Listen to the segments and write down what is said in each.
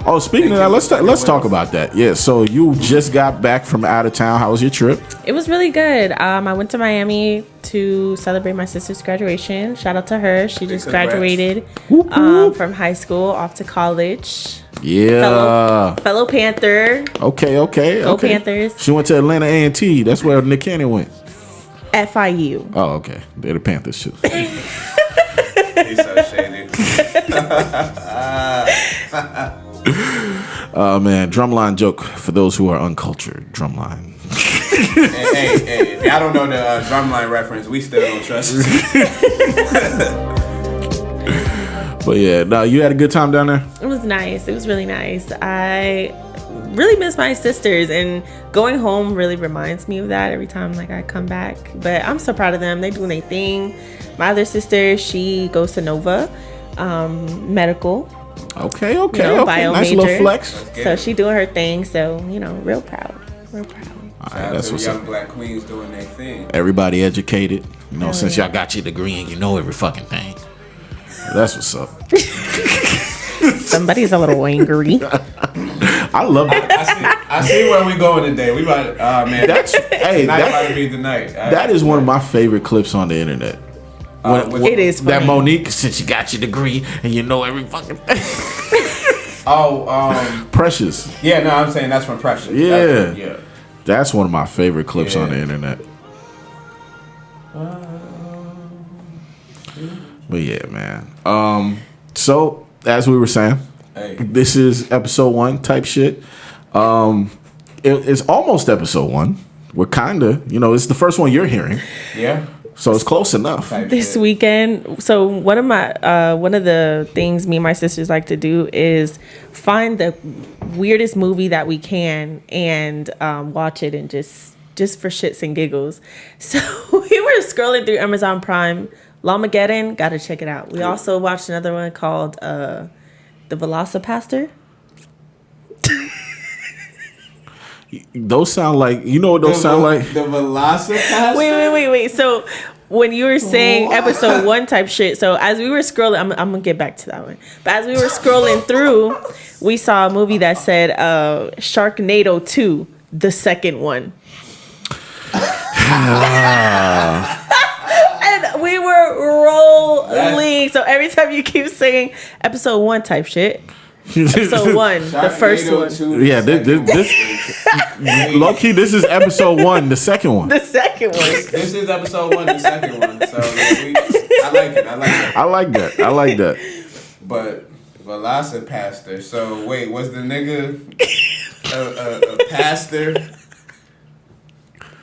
Oh, speaking of that, let's talk about that. Yeah, so you just got back from out of town. How was your trip? It was really good. I went to Miami to celebrate my sister's graduation. Shout out to her. She just graduated from high school off to college. Yeah. Fellow Panther. Okay. Go Panthers. She went to Atlanta A&T. That's where Nick Cannon went. FIU. Oh, okay. They're the Panthers too. He's so shady. Man, drumline joke for those who are uncultured. Drumline. hey, if y'all don't know the drumline reference, we still don't trust you. But yeah, no, you had a good time down there? It was nice. It was really nice. I really miss my sisters, and going home really reminds me of that every time I come back. But I'm so proud of them. They doing their thing. My other sister, she goes to Nova medical. Okay. Bio Nice major. little flex. So she doing her thing. So real proud. All right, That's what's young black queens doing their thing. Everybody educated. Since y'all got your degree and you know every fucking thing. That's what's up. Somebody's a little angry. I love it. I see where we going today. We about man. That's about to be the night. That is one of my favorite clips on the internet. It is funny. That Monique, since you got your degree and you know every fucking thing. Precious. Yeah, no, I'm saying that's from Precious. Yeah. That's one of my favorite clips on the internet. But yeah, man. So as we were saying, this is episode 1 type shit. It's almost episode 1. We're kinda, it's the first one you're hearing. Yeah. So it's close enough. This weekend, so one of the things me and my sisters like to do is find the weirdest movie that we can and watch it, and just for shits and giggles. So we were scrolling through Amazon Prime. Llamaggedon, gotta check it out. We also watched another one called The Velocipastor. Those sound like, what those sound like? The Velocipastor? Wait. So when you were saying episode 1 type shit, so as we were scrolling, I'm gonna get back to that one. But as we were scrolling through, we saw a movie that said Sharknado 2, the second one. And we were rolling. So every time you keep saying episode 1 type shit, episode 1, the first one. Yeah, this low key, this is episode 1, the second one. The second one. This is episode 1, the second one. So I like it. I like that. But Velocipastor. So wait, was the nigga a pastor,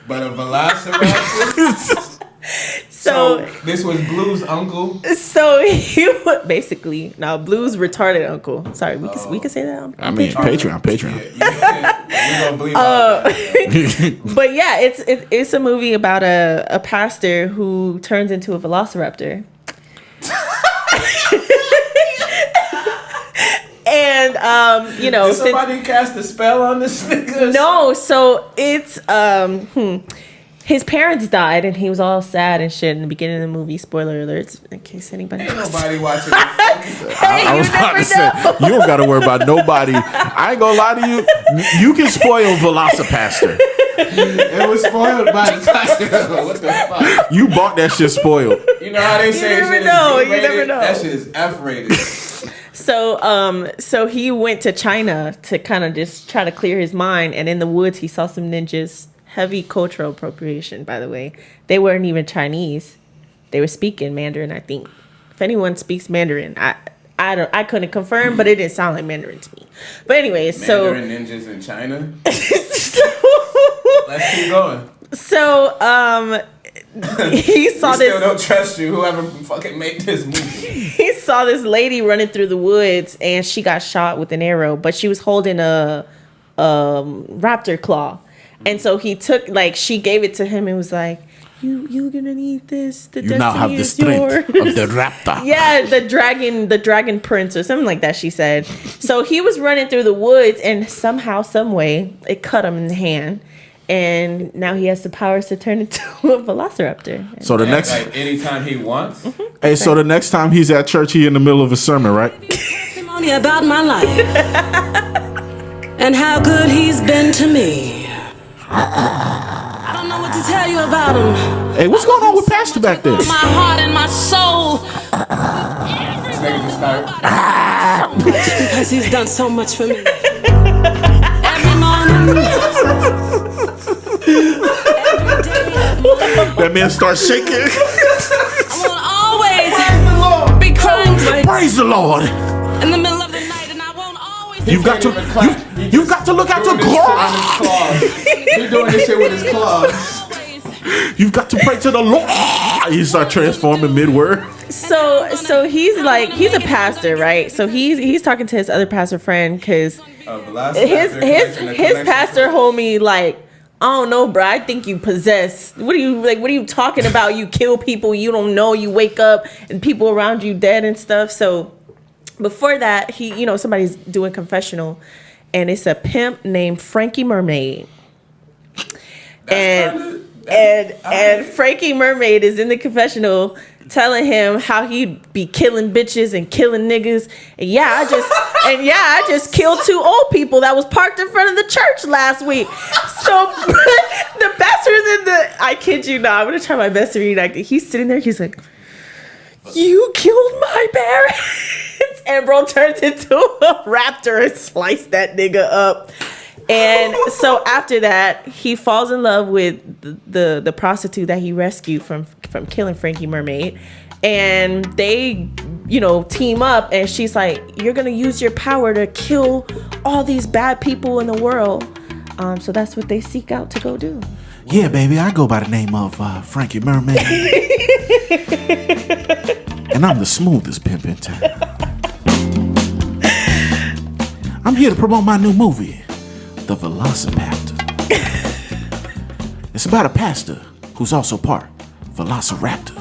but a velociraptor? So this was Blue's uncle. So he was basically Blue's retarded uncle. Sorry, we can say that. I mean, Patreon. We gonna believe that. But yeah, it's a movie about a pastor who turns into a velociraptor. And did somebody cast a spell on this nigga? No, so it's his parents died, and he was all sad and shit in the beginning of the movie. Spoiler alerts, in case anybody Ain't knows. Nobody watching this. I was about to say, you don't got to worry about nobody. I ain't gonna lie to you. You can spoil Velocipastor. It was spoiled by the title. What the fuck? You bought that shit spoiled. You know how they say never shit know. is You never know. That shit is F-rated. So he went to China to kind of just try to clear his mind, and in the woods he saw some ninjas. Heavy cultural appropriation, by the way. They weren't even Chinese. They were speaking Mandarin, I think. If anyone speaks Mandarin, I couldn't confirm, but it didn't sound like Mandarin to me. But anyways, Mandarin ninjas in China. Let's keep going. So he saw we this. Still don't trust you. Whoever fucking made this movie. He saw this lady running through the woods, and she got shot with an arrow, but she was holding a raptor claw. And so he took, she gave it to him and was like, you're gonna need this. The You now have the strength of the raptor. Yeah, the dragon prince or something like that, she said. So he was running through the woods, and somehow, some way, it cut him in the hand. And now he has the powers to turn into a velociraptor. So the next, anytime he wants. Mm-hmm. Hey, so the next time he's at church, he in the middle of a sermon, right? Testimony about my life. and how good he's been to me. I don't know what to tell you about him. Hey, what's going on with Pastor back there? My heart and my soul. Because he's done so much for me. Every morning. Every day. That man starts shaking. I will always be crying Praise the Lord. in the middle of the night, and I won't always. You've got to look at the God. He's doing this shit with his claws. You've got to pray to the Lord. He start transforming mid-word. So he's a pastor, right? So he's talking to his other pastor friend because his pastor homie like, I don't know, bro. I think you possessed. What are you talking about? You kill people you don't know. You wake up and people around you dead and stuff. So before that, somebody's doing confessional, and it's a pimp named Frankie Mermaid. And Frankie Mermaid is in the confessional telling him how he'd be killing bitches and killing niggas. And I just killed 2 old people that was parked in front of the church last week. So the pastor's I kid you not, I'm gonna try my best to reenact it. He's sitting there, he's like, you killed my parents. And bro turns into a raptor and sliced that nigga up. And so after that, he falls in love with the prostitute that he rescued from killing Frankie Mermaid. And they, team up, and she's like, you're going to use your power to kill all these bad people in the world. So that's what they seek out to go do. Yeah, baby, I go by the name of Frankie Mermaid. And I'm the smoothest pimp in town. I'm here to promote my new movie, The Velocipastor. It's about a pastor who's also part Velociraptor.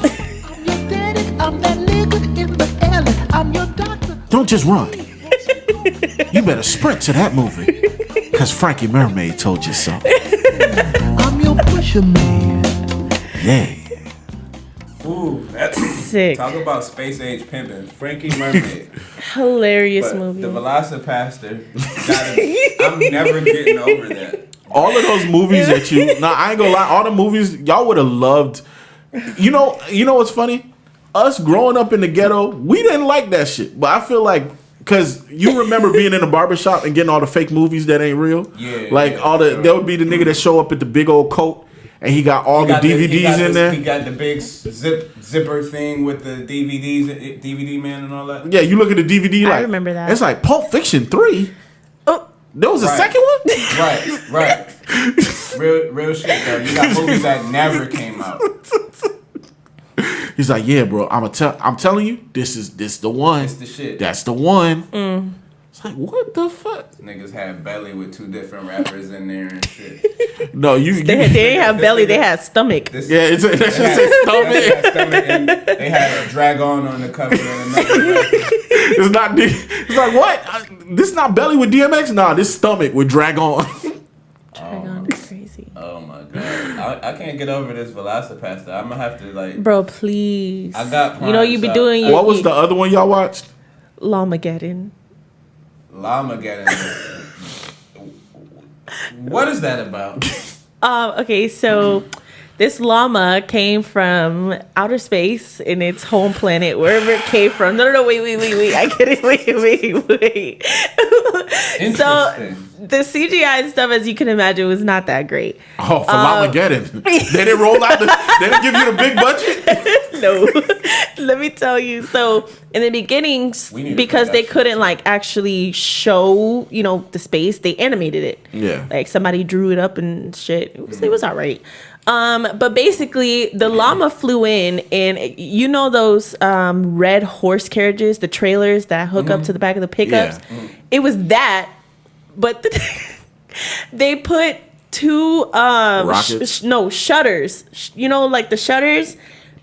I'm your daddy, I'm that nigga in the alley, I'm your doctor. Don't just run. You better sprint to that movie, because Frankie Mermaid told you so. I'm your pusher man. Yeah. Ooh, that's sick. Talk about space age pimping. Frankie Mermaid. Hilarious But movie. The Velocipastor. I'm never getting over that. All of those movies that I ain't gonna lie, all the movies y'all would have loved. You know what's funny? Us growing up in the ghetto, we didn't like that shit. But I feel like, because you remember being in a barbershop and getting all the fake movies that ain't real? Yeah. There would be the nigga that show up at the big old coat and he got all the DVDs in there. He got the big zipper thing with the DVDs, DVD man and all that. Yeah, you look at the DVD like, I remember that. It's like Pulp Fiction 3. Oh. There was a second one? Right. Real shit, though. You got movies that never came out. He's like, yeah, bro, I'm telling you, this the one. It's the shit. That's the one. It's like, what the fuck? Niggas had Belly with 2 different rappers in there and shit. No, they didn't have belly, they had stomach. That just said stomach. And they had a Dragon on the cover and another rapper. It's not. It's like, what? This not Belly with DMX? Nah, this Stomach with Dragon. Dragon is crazy. Oh my god, I can't get over this Velocipastor. I'm gonna have to Bro, please. I got Prime, you be doing. What was the other one y'all watched? Llamaggedon. Llamaggedon. What is that about? Okay, so this llama came from outer space in its home planet, wherever it came from. No, wait. I get it. Wait. So the CGI and stuff, as you can imagine, was not that great. Oh, for Llamaggedon. They didn't roll out they didn't give you the big budget? No. Let me tell you. So in the beginning, because they couldn't actually show, the space, they animated it. Yeah. Like somebody drew it up and shit. It was all right. But basically the llama flew in, and those red horse carriages, the trailers that hook up to the back of the pickups. Yeah. It was that, but they put 2 shutters. Like the shutters,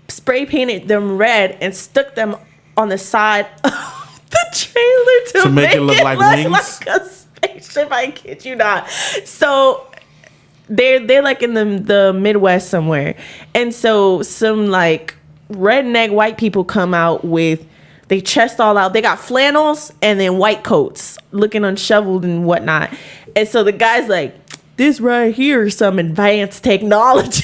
spray painted them red and stuck them on the side of the trailer to make it look like wings, like a spaceship. I kid you not. So they're like in the Midwest somewhere, and so some redneck white people come out with they chest all out. They got flannels and then white coats, looking unshoveled and whatnot. And so the guy's like, this right here is some advanced technology.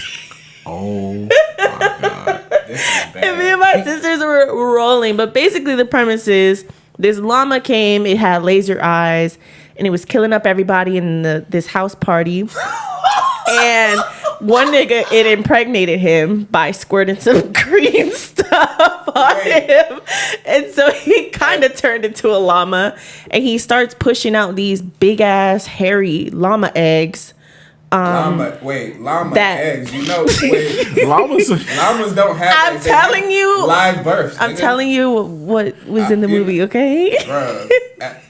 Oh my God. This is bad. And me and my sisters were rolling. But basically the premise is this llama came, it had laser eyes, and it was killing up everybody in this house party. And one nigga, it impregnated him by squirting some green stuff on him. And so he kind of turned into a llama. And he starts pushing out these big-ass, hairy llama eggs. Llama eggs. You know, llamas don't have. I'm telling you, live births. I'm telling you what was in the movie. Okay, bro,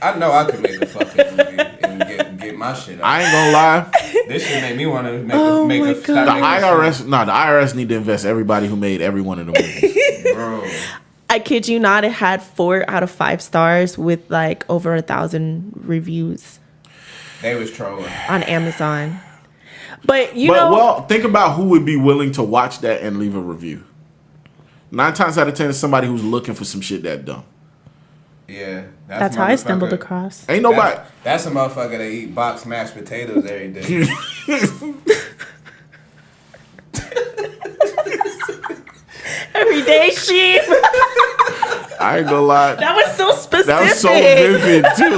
I know I could make a fucking movie and get my shit out. I ain't gonna lie. This shit made me want to make a. The IRS need to invest everybody who made every one of the movies, bro. I kid you not, it had 4 out of 5 stars with like over 1,000 reviews. They was trolling on Amazon. But know, well, think about who would be willing to watch that and leave a review. 9 times out of 10 is somebody who's looking for some shit that dumb. Yeah, that's how I stumbled across. Ain't nobody. That's a motherfucker that eat boxed mashed potatoes every day. Every day, sheep. I ain't gonna lie. That was so specific. That was so vivid too.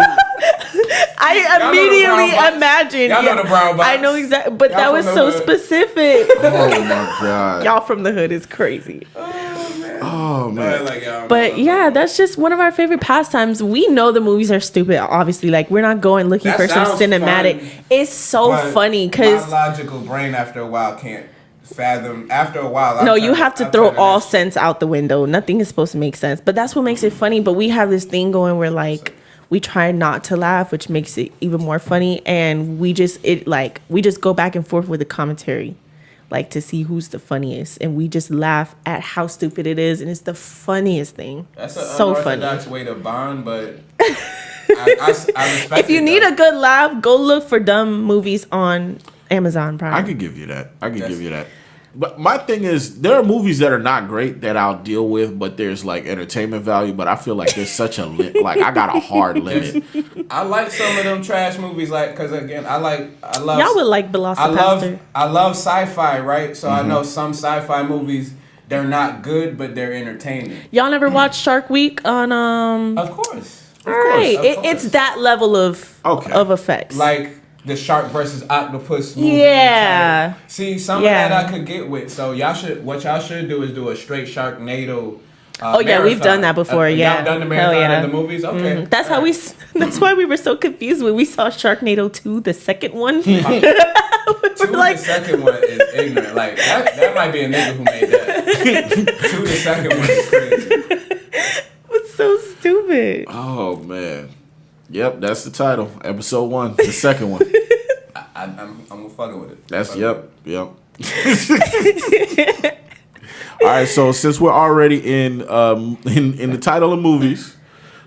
I immediately imagined. Y'all know the brown box. I know exactly, but that was so specific. Oh my God. Y'all from the hood is crazy. Oh man. But yeah, that's just one of our favorite pastimes. We know the movies are stupid, obviously. Like, we're not going looking for some cinematic. Fun, it's so funny because my logical brain after a while can't fathom. After a while, no, you have to throw all sense out the window. Nothing is supposed to make sense, but that's what makes it funny. But we have this thing going where like we try not to laugh, which makes it even more funny, and we just go back and forth with the commentary, like to see who's the funniest, and we just laugh at how stupid it is, and it's the funniest thing. That's an so unorthodox way to bond, but I respect if you need a good laugh, go look for dumb movies on Amazon Prime. I could give you that. Give you that. But my thing is, there are movies that are not great that I'll deal with, but there's like entertainment value. But I feel like there's such a like I got a hard limit. I like some of them trash movies, like because again, I love. Y'all would like Velocipastor. I love sci-fi, right? So I know some sci-fi movies, they're not good, but they're entertaining. Y'all never watched Shark Week on Of course. All right, it's that level of effects. Like the shark versus octopus movie. Yeah. See, some of that I could get with. So what y'all should do is do a straight Sharknado. Marathon. We've done that before. Y'all done the marathon of the movies. Okay, that's how That's why we were so confused when we saw Sharknado 2, the second one. The second one is ignorant. Like that might be a nigga who made that. 2, the second one is crazy. It's so stupid. Oh man. Yep, that's the title. Episode 1, the second one. I'm fucking with it. That's yep. All right, so since we're already in the title of movies,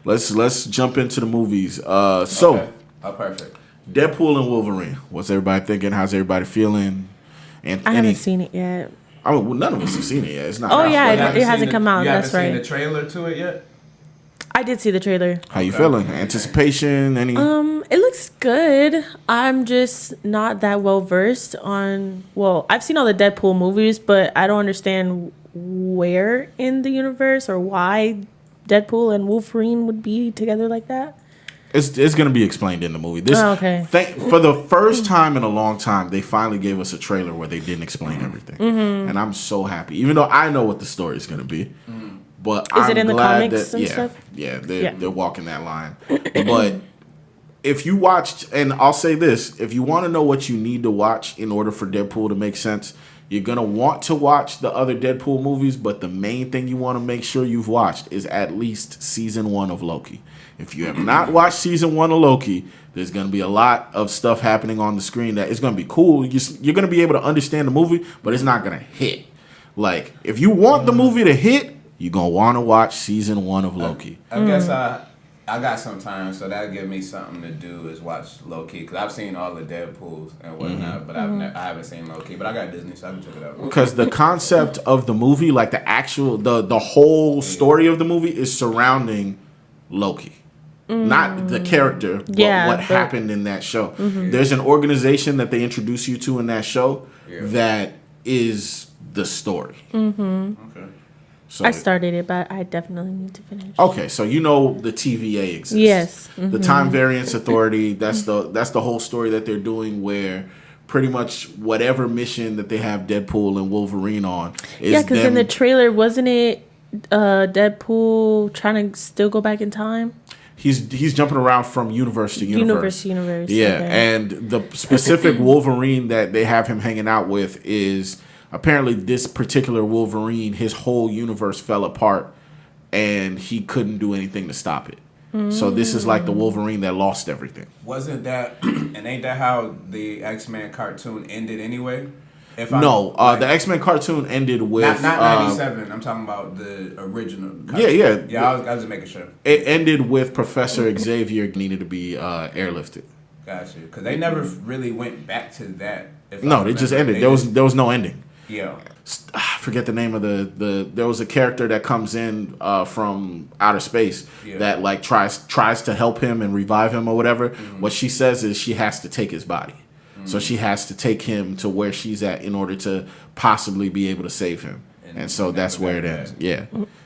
let's jump into the movies. Perfect. Deadpool and Wolverine. What's everybody thinking? How's everybody feeling? And I haven't seen it yet. I mean, well, none of us have seen it yet. It's not. Oh yeah, it hasn't come out. That's right. You haven't seen the trailer to it yet? I did see the trailer. How you feeling? Anticipation? Any? It looks good. I'm just not that well versed on. Well, I've seen all the Deadpool movies, but I don't understand where in the universe or why Deadpool and Wolverine would be together like that. It's going to be explained in the movie. Okay. For the first time in a long time, they finally gave us a trailer where they didn't explain everything, and I'm so happy. Even though I know what the story is going to be. But is it in the comics and stuff? Yeah, they're walking that line. But if you watched, and I'll say this, if you want to know what you need to watch in order for Deadpool to make sense, you're going to want to watch the other Deadpool movies, but the main thing you want to make sure you've watched is at least season 1 of Loki. If you have not watched season 1 of Loki, there's going to be a lot of stuff happening on the screen that is going to be cool. You're going to be able to understand the movie, but it's not going to hit. Like, if you want the movie to hit, you're going to want to watch season 1 of Loki. I guess I got some time, so that'll give me something to do is watch Loki. Because I've seen all the Deadpools and whatnot, but I haven't seen Loki. But I got Disney, so I can check it out. Because the concept of the movie, like the actual, the whole story of the movie is surrounding Loki. Not the character, but what happened in that show. There's an organization that they introduce you to in that show that is the story. Okay. So I started it, but I definitely need to finish. Okay, so you know the TVA exists. Yes. The Time Variance Authority, that's the whole story that they're doing, where pretty much whatever mission that they have Deadpool and Wolverine on is because in the trailer, wasn't it Deadpool trying to still go back in time? He's jumping around from universe to universe. Universe. Yeah, okay. and the specific Wolverine that they have him hanging out with is apparently this particular Wolverine. His whole universe fell apart, and he couldn't do anything to stop it. So this is like the Wolverine that lost everything. Wasn't that, and ain't that how the X-Men cartoon ended anyway? The X-Men cartoon ended with... Not 97, I'm talking about the original cartoon. Yeah, I was just making sure. It ended with Professor Xavier needed to be airlifted. Gotcha, because they never really went back to that. They just ended. There was no ending. Yeah. I forget the name of there was a character that comes in from outer space that like tries to help him and revive him or whatever. What she says is she has to take his body. So she has to take him to where she's at in order to possibly be able to save him. And so that's where it ends. Yeah.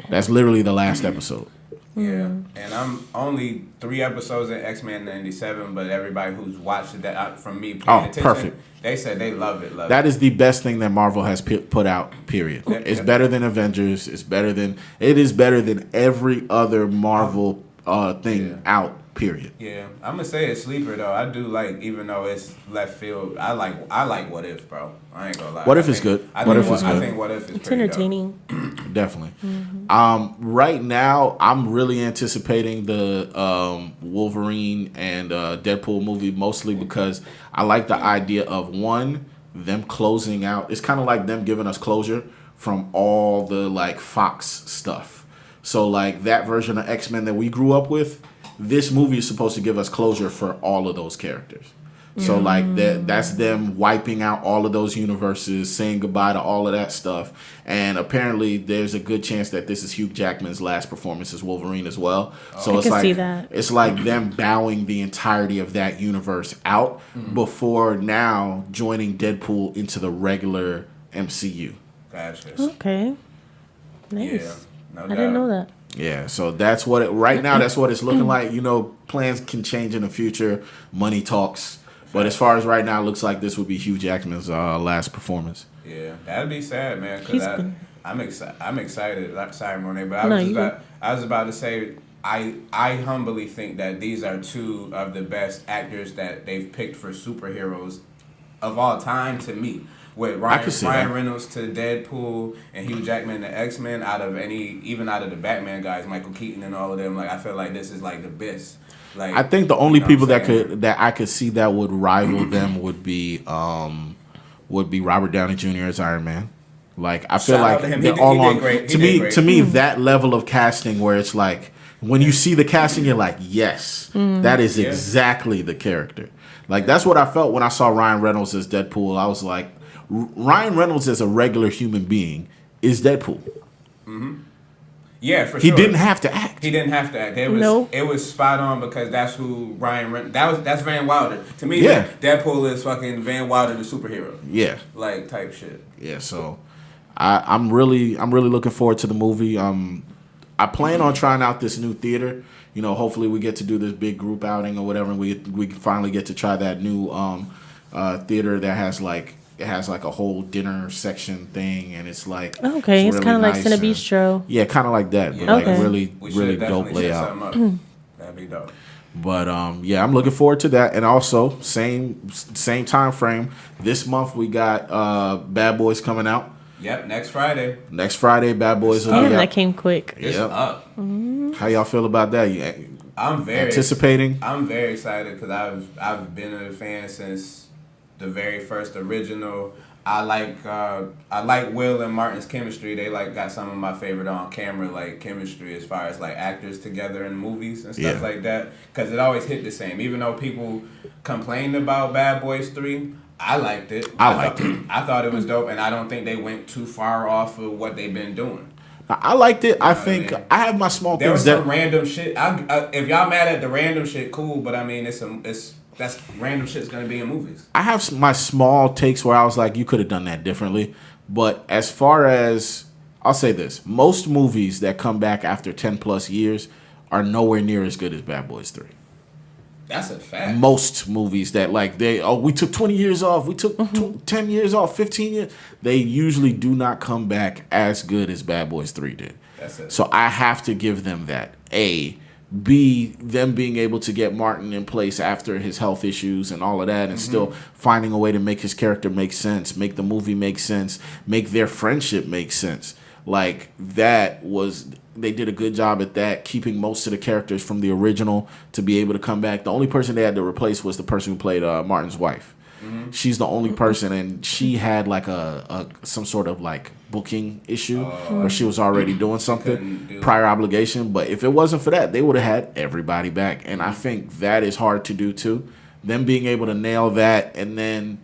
That's literally the last episode. Yeah. And I'm only 3 episodes in X-Men 97, but everybody who's watched that from me paying attention, perfect. They said they love it. That is the best thing that Marvel has put out, period. It's better than Avengers. It is better than every other Marvel thing out, period. Yeah, I'm gonna say it's sleeper though. I do like, even though it's left field. I like What If, bro. I ain't gonna lie. What If is good. I think What If is it's entertaining. Definitely. Right now, I'm really anticipating the Wolverine and Deadpool movie, mostly because I like the idea of them closing out. It's kind of like them giving us closure from all the like Fox stuff. So like that version of X-Men that we grew up with, this movie is supposed to give us closure for all of those characters. So like that's them wiping out all of those universes, saying goodbye to all of that stuff. And apparently there's a good chance that this is Hugh Jackman's last performance as Wolverine as well. So it's like them bowing the entirety of that universe out before now joining Deadpool into the regular MCU. Gotcha. Okay. Nice. Yeah, no doubt. I didn't know that. Yeah, so that's what right now that's what it's looking like. You know, plans can change in the future. Money talks. But as far as right now, it looks like this would be Hugh Jackman's last performance. Yeah, that'd be sad, man. Because I'm excited. Sorry, Monet, but I was about to say I humbly think that these are 2 of the best actors that they've picked for superheroes of all time to me. With Ryan Reynolds to Deadpool and Hugh Jackman to X-Men, even out of the Batman guys, Michael Keaton and all of them, like I feel like this is like the best. Like, I think the only people that I could see that would rival them would be Robert Downey Jr. as Iron Man. Like I feel like they're all on. To me, that level of casting where it's like when you see the casting, you're like, yes, that is exactly the character. Like that's what I felt when I saw Ryan Reynolds as Deadpool. I was like, Ryan Reynolds as a regular human being is Deadpool. Mm-hmm. Yeah, for sure. He didn't have to act. It was spot on because that's who Ryan Reynolds. That's Van Wilder. To me, Deadpool is fucking Van Wilder, the superhero. Yeah, like type shit. Yeah, so I'm really looking forward to the movie. I plan on trying out this new theater. You know, hopefully we get to do this big group outing or whatever, and we finally get to try that new theater that has like. It has like a whole dinner section thing, and it's like it's really kind of nice like Cinebistro. Yeah, kind of like that, but like really dope layout. That'd be dope. But yeah, I'm looking forward to that, and also same time frame. This month we got Bad Boys coming out. Yep, next Friday. Bad Boys will be out. That came quick. It's up. Mm-hmm. How y'all feel about that? I'm very anticipating. I'm very excited because I've been a fan since the very first original. I like Will and Martin's chemistry. They like got some of my favorite on camera like chemistry as far as like actors together in movies and stuff like that. Because it always hit the same. Even though people complained about Bad Boys 3, I liked it. I thought it was dope, and I don't think they went too far off of what they've been doing. I liked it. I think I have my small there things. There was some random shit. If y'all mad at the random shit, cool. But I mean, that's random shit's gonna be in movies. I have my small takes where I was like, you could have done that differently. But as far as I'll say this, most movies that come back after 10 plus years are nowhere near as good as Bad Boys 3. That's a fact. Most movies that we took 20 years off, we took 10 years off, 15 years. They usually do not come back as good as Bad Boys 3 did. That's it. So I have to give them that. A. B, them being able to get Martin in place after his health issues and all of that and still finding a way to make his character make sense, make the movie make sense, make their friendship make sense. Like, they did a good job at that, keeping most of the characters from the original to be able to come back. The only person they had to replace was the person who played Martin's wife. She's the only person, and she had like some sort of like booking issue where she was already doing something, prior obligation. But if it wasn't for that, they would have had everybody back. And I think that is hard to do too. Them being able to nail that, and then,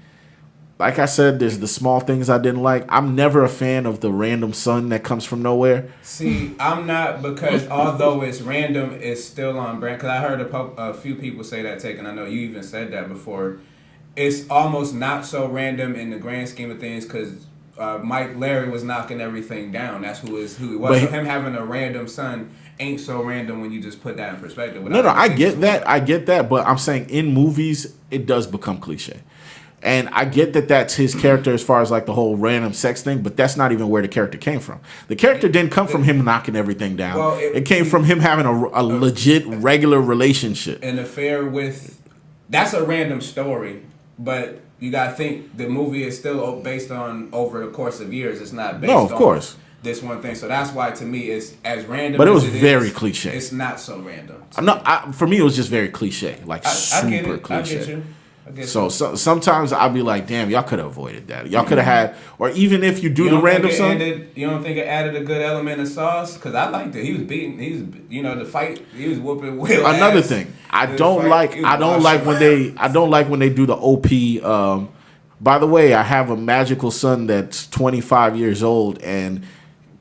like I said, there's the small things I didn't like. I'm never a fan of the random son that comes from nowhere. See, I'm not, because although it's random, it's still on brand. Because I heard a few people say that take, and I know you even said that before. It's almost not so random in the grand scheme of things, because Mike Larry was knocking everything down. That's who he was. So him having a random son ain't so random when you just put that in perspective. No, I get that. I get that. But I'm saying in movies, it does become cliche. And I get that that's his character as far as like the whole random sex thing, but that's not even where the character came from. The character didn't come from him knocking everything down. Well, it came from him having a legit, regular relationship. An affair with... That's a random story, but you got to think the movie is still based on over the course of years. It's not based on this one thing. So that's why, to me, it's as random but it was as it very is, cliche. It's not so random. For me, it was just very cliche. Like, super cliche. I get you. So sometimes I'll be like, damn, y'all could have avoided that. Y'all could have had, or even if you do the random son. You don't think it added a good element of sauce? Because I liked it. He was beating. The fight. He was whooping Will. Another thing, I don't like when they do the OP. By the way, I have a magical son that's 25 years old and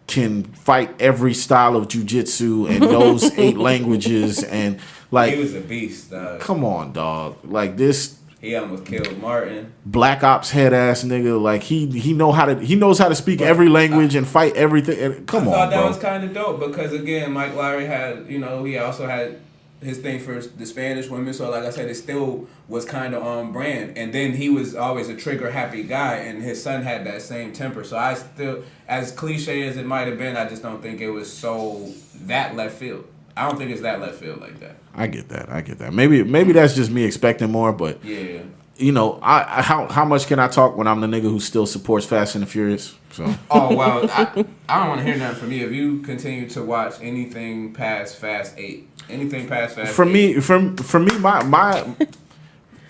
can fight every style of jujitsu and knows 8 languages and like. He was a beast. Come on, dog. Like this. He almost killed Martin. Black Ops head ass nigga. Like he knows how to speak every language and fight everything. And I thought that was kind of dope because again, Mike Lowry had he also had his thing for the Spanish women. So like I said, it still was kind of on brand. And then he was always a trigger happy guy, and his son had that same temper. So I still, as cliche as it might have been, I just don't think it was so that left field. I don't think it's that left field like that. I get that. Maybe that's just me expecting more, but yeah. How much can I talk when I'm the nigga who still supports Fast and the Furious? So. Oh well, I don't want to hear nothing from you. If you continue to watch anything past Fast 8, anything past Fast 8. For me,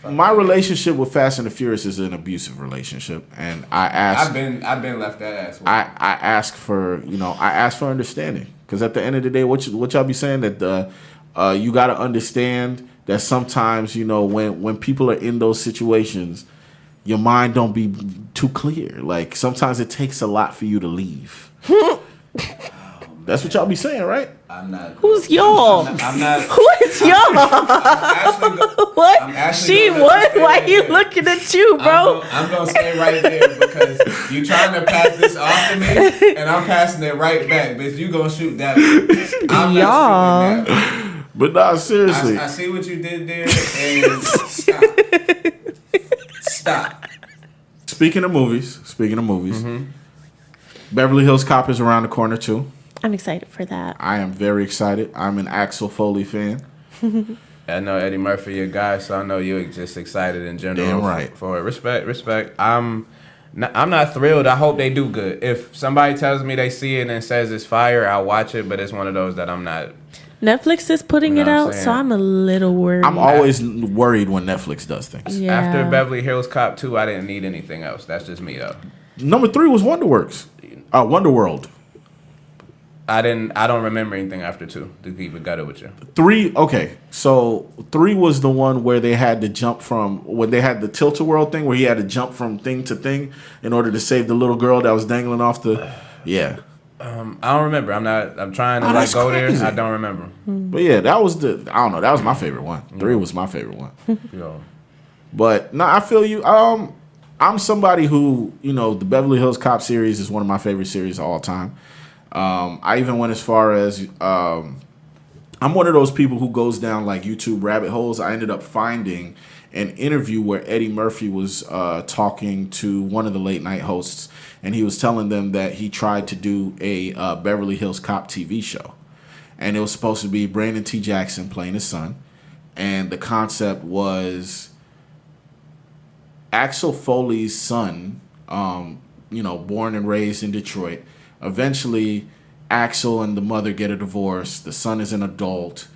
my relationship with Fast and the Furious is an abusive relationship, and I ask. I've been left that ass. I ask for understanding, because at the end of the day, what y'all be saying that you got to understand that sometimes when people are in those situations, your mind don't be too clear. Like sometimes it takes a lot for you to leave. That's what y'all be saying, right? I'm not. Who's y'all? I'm not. Who is y'all? What? Why are you looking at you, bro? I'm gonna stay right there because you trying to pass this off to me, and I'm passing it right back. Bitch, you gonna shoot that one. I'm not shooting that. But nah, seriously. I see what you did there, and stop. Speaking of movies, Beverly Hills Cop is around the corner too. I'm excited for that. I am very excited. I'm an Axel Foley fan. I know Eddie Murphy, your guy, so I know you're just excited in general. Damn right. For it. Respect. I'm not thrilled. I hope they do good. If somebody tells me they see it and says it's fire, I'll watch it, but it's one of those that I'm not. Netflix is putting it out, so I'm a little worried. I'm always worried when Netflix does things. Yeah. After Beverly Hills Cop 2, I didn't need anything else. That's just me, though. Number 3 was Wonderworld. I don't remember anything after 2, to keep it gutted with you. 3, okay. So 3 was the one where they had to jump when they had the tilt-a-whirl thing, where he had to jump from thing to thing in order to save the little girl that was dangling off the... Yeah. I don't remember. I'm trying to like go crazy. There. I don't remember. But yeah, that was I don't know. That was my favorite one. 3 was my favorite one. Yo. But no, I feel you. I'm somebody who, the Beverly Hills Cop series is one of my favorite series of all time. I even went as far as I'm one of those people who goes down like YouTube rabbit holes. I ended up finding an interview where Eddie Murphy was talking to one of the late night hosts, and he was telling them that he tried to do a Beverly Hills Cop TV show. And it was supposed to be Brandon T. Jackson playing his son. And the concept was Axel Foley's son, born and raised in Detroit. Eventually, Axel and the mother get a divorce. The son is an adult.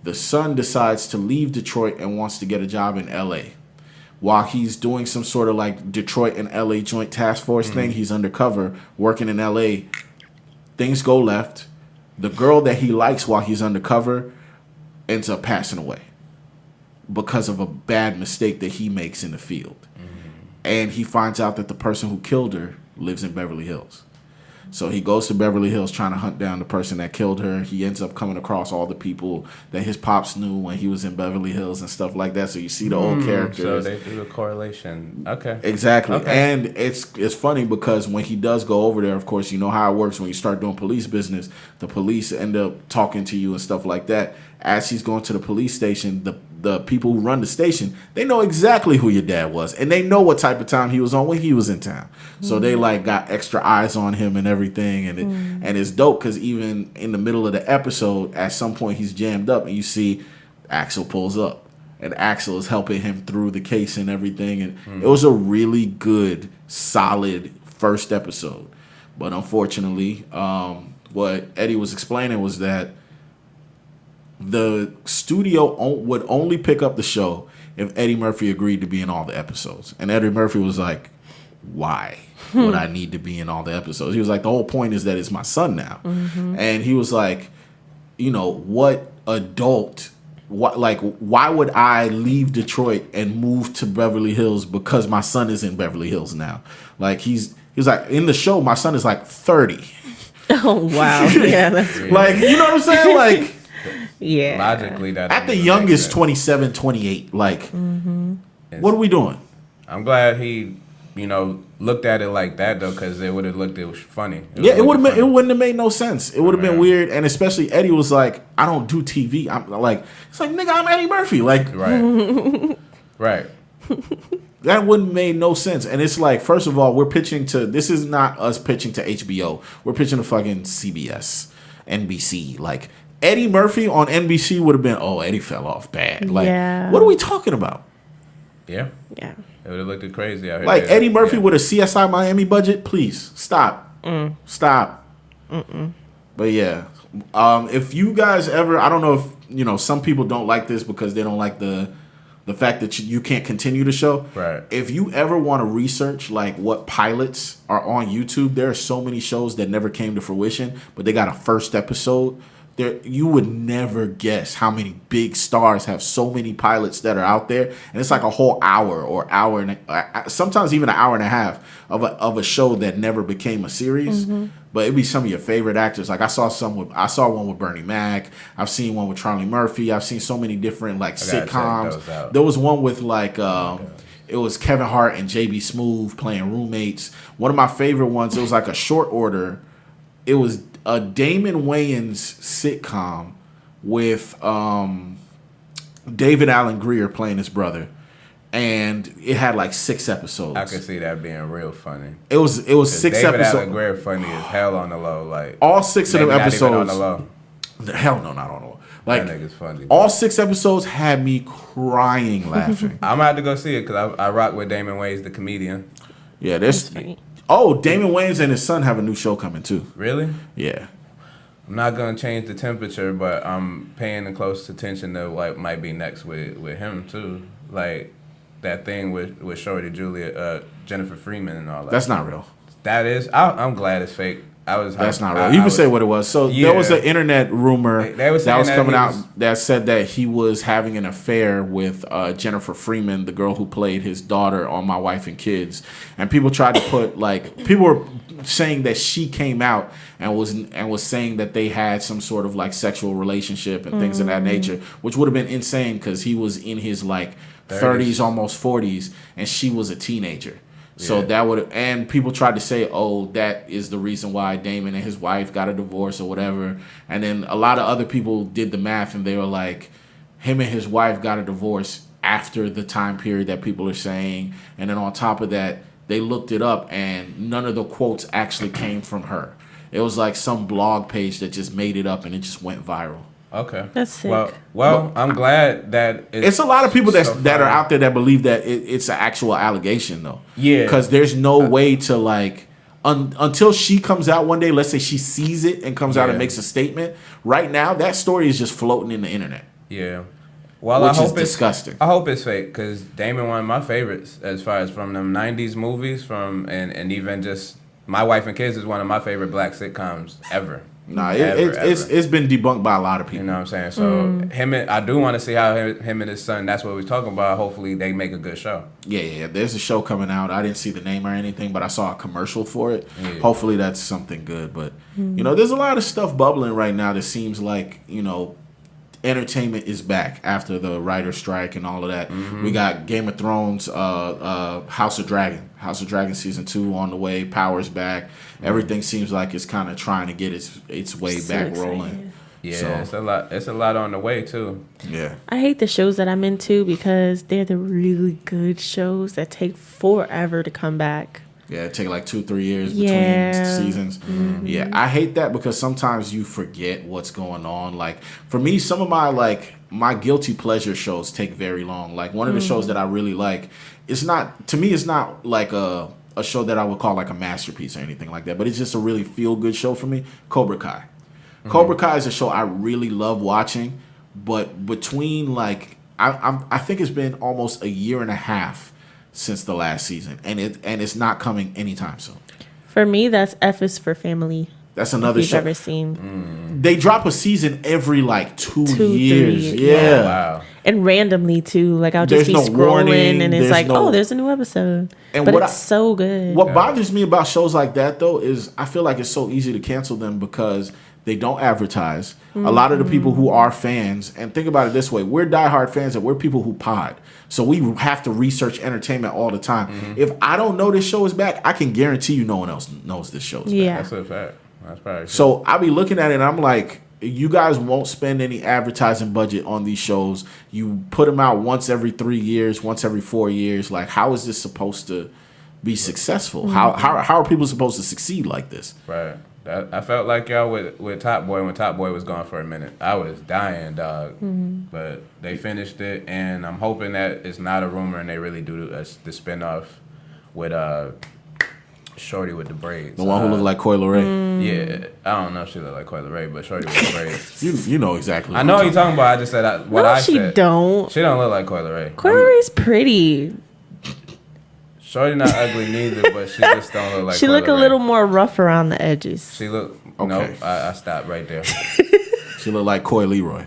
The son decides to leave Detroit and wants to get a job in L.A. While he's doing some sort of like Detroit and L.A. joint task force thing, he's undercover working in L.A. Things go left. The girl that he likes while he's undercover ends up passing away because of a bad mistake that he makes in the field. And he finds out that the person who killed her lives in Beverly Hills. So he goes to Beverly Hills trying to hunt down the person that killed her. He ends up coming across all the people that his pops knew when he was in Beverly Hills and stuff like that. So you see the old characters. So they do the correlation. Okay. Exactly. Okay. And it's funny because when he does go over there, of course, you know how it works when you start doing police business. The police end up talking to you and stuff like that. As he's going to the police station, the people who run the station, they know exactly who your dad was. And they know what type of time he was on when he was in town. So they like got extra eyes on him and everything. And it's dope because even in the middle of the episode, at some point he's jammed up and you see Axel pulls up. And Axel is helping him through the case and everything. And it was a really good, solid first episode. But unfortunately, what Eddie was explaining was that the studio would only pick up the show if Eddie Murphy agreed to be in all the episodes. And Eddie Murphy was like, why would I need to be in all the episodes? He was like, the whole point is that it's my son now. And he was like, what adult, why would I leave Detroit and move to Beverly Hills because my son is in Beverly Hills now? Like, he's like, in the show, my son is like 30. Oh, wow. Yeah, that's weird. Like, you know what I'm saying? Like, yeah. Logically, that at the youngest, 27, 28. Like, what are we doing? I'm glad he, looked at it like that though, because it would have looked funny. It wouldn't have made no sense. It would have been weird, and especially Eddie was like, "I don't do TV." I'm like, it's like, nigga, I'm Eddie Murphy. Like, right. That wouldn't have made no sense. And it's like, first of all, this is not us pitching to HBO. We're pitching to fucking CBS, NBC. Like, Eddie Murphy on NBC would have been, oh, Eddie fell off bad. Like, what are we talking about? Yeah. Yeah. It would have looked crazy out here. Like, Eddie Murphy with a CSI Miami budget? Please, stop. Stop. But yeah. If you guys ever, I don't know if, some people don't like this because they don't like the fact that you can't continue the show. Right. If you ever want to research like what pilots are on YouTube, there are so many shows that never came to fruition, but they got a first episode. You would never guess how many big stars have so many pilots that are out there, and it's like a whole hour or hour and sometimes even an hour and a half of a show that never became a series. But it'd be some of your favorite actors. Like I saw one with Bernie Mac. I've seen one with Charlie Murphy. I've seen so many different like sitcoms. There was one with like it was Kevin Hart and JB Smoove playing roommates. One of my favorite ones. It was like a short order. It was a Damon Wayans sitcom with David Alan Grier playing his brother, and it had like 6 episodes. I could see that being real funny. It was 6 David episodes. Alan Grier funny as hell on the low. Like all 6 of them episodes. Not even on the low. Hell no, not on the low. Like that nigga's funny. All 6 episodes had me crying laughing. I'm gonna have to go see it because I rock with Damon Wayans, the comedian. Yeah, Damon Wayans and his son have a new show coming too. Really? Yeah. I'm not gonna change the temperature, but I'm paying a close attention to what might be next with him too. Like that thing with Shorty Jennifer Freeman and all that. That's not real. That is. I'm glad it's fake. That's not real. You can say what it was. So there was an internet rumor that was coming out that said that he was having an affair with Jennifer Freeman, the girl who played his daughter on My Wife and Kids. And people tried to put people were saying that she came out and was saying that they had some sort of like sexual relationship and things of that nature, which would have been insane because he was in his like 30s, almost 40s, and she was a teenager. So that would, and people tried to say, oh, that is the reason why Damon and his wife got a divorce or whatever. And then a lot of other people did the math and they were like, him and his wife got a divorce after the time period that people are saying. And then on top of that, they looked it up and none of the quotes actually came from her. It was like some blog page that just made it up and it just went viral. Okay. That's sick. Well, I'm glad that it's a lot of people that are out there that believe that it's an actual allegation, though. Yeah. Because there's no way to, like, until she comes out one day, let's say she sees it and comes out and makes a statement. Right now, that story is just floating in the internet. Yeah. Well, which is disgusting. I hope it's fake because Damon, one of my favorites as far as from them 90s movies and even just My Wife and Kids is one of my favorite black sitcoms ever. Nah, it's been debunked by a lot of people. You know what I'm saying? So I do want to see how him and his son, that's what we're talking about. Hopefully they make a good show. Yeah. There's a show coming out. I didn't see the name or anything, but I saw a commercial for it. Yeah. Hopefully that's something good. But, there's a lot of stuff bubbling right now that seems like, entertainment is back after the writer's strike and all of that. Mm-hmm. We got Game of Thrones, House of Dragon season 2 on the way. Power's back. Mm-hmm. Everything seems like it's kind of trying to get its way back rolling. Yeah, so. It's a lot on the way too. Yeah. I hate the shows that I'm into because they're the really good shows that take forever to come back. Yeah, it take like 2-3 years between seasons. Mm-hmm. Yeah, I hate that because sometimes you forget what's going on. Like for me, some of my guilty pleasure shows take very long. Like one of the shows that I really like, it's not like a show that I would call like a masterpiece or anything like that, but it's just a really feel good show for me. Cobra Kai. Mm-hmm. Cobra Kai is a show I really love watching, but between like I think it's been almost a year and a half since the last season, and it's not coming anytime soon. For me, that's F is for Family. That's another show you've ever seen. They drop a season every like 2 years. Yeah. Wow. And randomly too. Like I'll just be scrolling and it's like, oh, there's a new episode. And but it's so good. What bothers me about shows like that though is I feel like it's so easy to cancel them because they don't advertise. Mm-hmm. A lot of the people who are fans, and think about it this way, we're diehard fans and we're people who pod. So we have to research entertainment all the time. Mm-hmm. If I don't know this show is back, I can guarantee you no one else knows this show is back. That's a fact. That's probably true. So I'll be looking at it and I'm like, you guys won't spend any advertising budget on these shows. You put them out once every 3 years, once every 4 years. Like, how is this supposed to be successful? Mm-hmm. How are people supposed to succeed like this? Right. I felt like y'all with Top Boy when Top Boy was gone for a minute. I was dying, dog. Mm-hmm. But they finished it, and I'm hoping that it's not a rumor and they really do the spinoff with Shorty with the braids. The one who looked like Coi Leray? Yeah. I don't know if she looked like Coi Leray, but Shorty with the braids. You know exactly what I know what you're talking about. I just said what I said. No, she don't. She don't look like Coi Leray. Coi Leray's pretty. Shorty not ugly neither, but she just don't look like she look a little more rough around the edges. She look okay. No, I stopped right there. She look like Coy Leroy.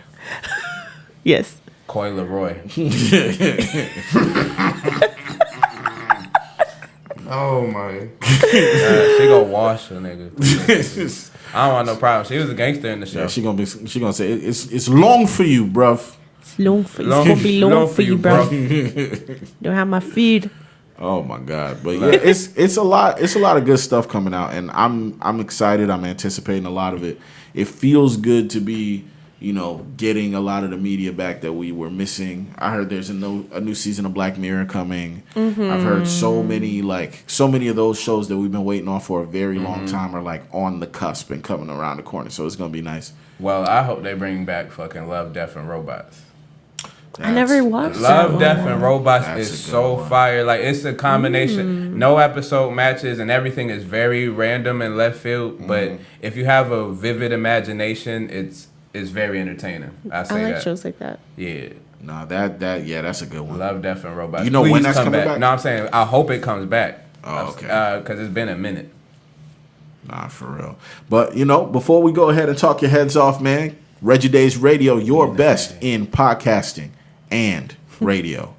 Yes. Coy Leroy. Oh my. She gonna wash a nigga. I don't want no problem. She was a gangster in the show. Yeah, she gonna say it's long for you, bruv. It's long for you. It's gonna be long for you, bruv. Don't have my feed. Oh my God! But yeah, it's a lot. It's a lot of good stuff coming out, and I'm excited. I'm anticipating a lot of it. It feels good to be, getting a lot of the media back that we were missing. I heard there's a new season of Black Mirror coming. Mm-hmm. I've heard so many of those shows that we've been waiting on for a very long time are like on the cusp and coming around the corner. So it's gonna be nice. Well, I hope they bring back fucking Love, Death, and Robots. I never watched Love, Death, and Robots is so fire. Like, it's a combination. No episode matches, and everything is very random and left field. But if you have a vivid imagination, it's very entertaining. I like shows like that. Yeah. No, that's a good one. Love, Death, and Robots. You know when that's coming back? No, I'm saying I hope it comes back. Oh, okay. Because it's been a minute. Nah, for real. But, you know, before we go ahead and talk your heads off, man, Reggie Days Radio, your best in podcasting and radio.